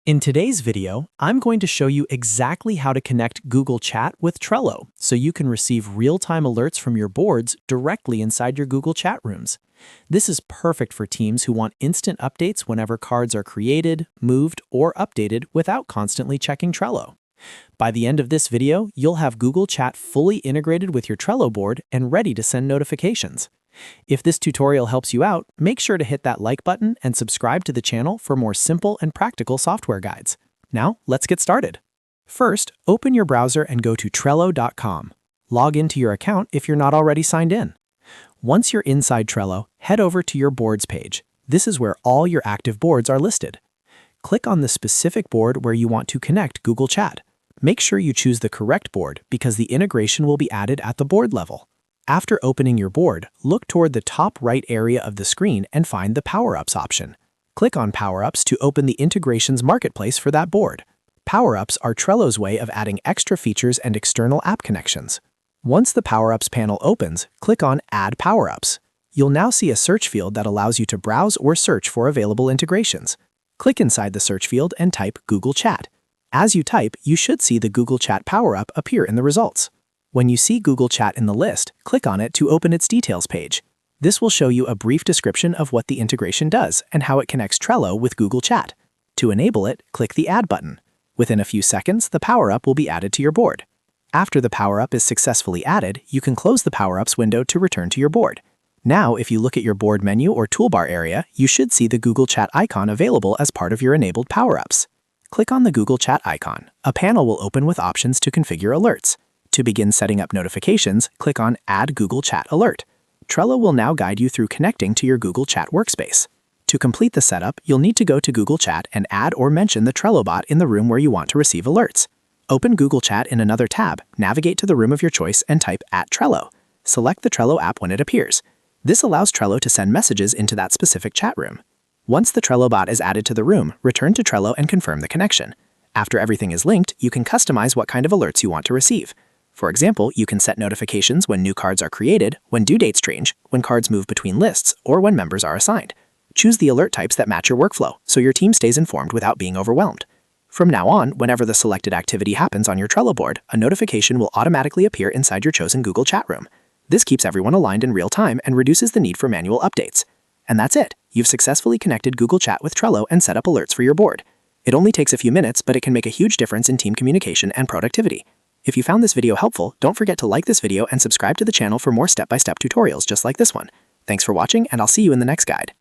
In today's video, I'm going to show you exactly how to connect Google Chat with Trello so you can receive real-time alerts from your boards directly inside your Google Chat rooms. This is perfect for teams who want instant updates whenever cards are created, moved, or updated without constantly checking Trello. By the end of this video, you'll have Google Chat fully integrated with your Trello board and ready to send notifications. If this tutorial helps you out, make sure to hit that like button and subscribe to the channel for more simple and practical software guides. Now, let's get started. First, open your browser and go to Trello.com. Log into your account if you're not already signed in. Once you're inside Trello, head over to your Boards page. This is where all your active boards are listed. Click on the specific board where you want to connect Google Chat. Make sure you choose the correct board because the integration will be added at the board level. After opening your board, look toward the top right area of the screen and find the Power-Ups option. Click on Power-Ups to open the integrations marketplace for that board. Power-Ups are Trello's way of adding extra features and external app connections. Once the Power-Ups panel opens, click on Add Power-Ups. You'll now see a search field that allows you to browse or search for available integrations. Click inside the search field and type Google Chat. As you type, you should see the Google Chat Power-Up appear in the results. When you see Google Chat in the list, click on it to open its details page. This will show you a brief description of what the integration does and how it connects Trello with Google Chat. To enable it, click the Add button. Within a few seconds, the Power-Up will be added to your board. After the Power-Up is successfully added, you can close the Power-Ups window to return to your board. Now, if you look at your board menu or toolbar area, you should see the Google Chat icon available as part of your enabled Power-Ups. Click on the Google Chat icon. A panel will open with options to configure alerts. To begin setting up notifications, click on Add Google Chat Alert. Trello will now guide you through connecting to your Google Chat workspace. To complete the setup, you'll need to go to Google Chat and add or mention the Trello bot in the room where you want to receive alerts. Open Google Chat in another tab, navigate to the room of your choice and type @Trello. Select the Trello app when it appears. This allows Trello to send messages into that specific chat room. Once the Trello bot is added to the room, return to Trello and confirm the connection. After everything is linked, you can customize what kind of alerts you want to receive. For example, you can set notifications when new cards are created, when due dates change, when cards move between lists, or when members are assigned. Choose the alert types that match your workflow, so your team stays informed without being overwhelmed. From now on, whenever the selected activity happens on your Trello board, a notification will automatically appear inside your chosen Google Chat room. This keeps everyone aligned in real time and reduces the need for manual updates. And that's it. You've successfully connected Google Chat with Trello and set up alerts for your board. It only takes a few minutes, but it can make a huge difference in team communication and productivity. If you found this video helpful, don't forget to like this video and subscribe to the channel for more step-by-step tutorials just like this one. Thanks for watching, and I'll see you in the next guide.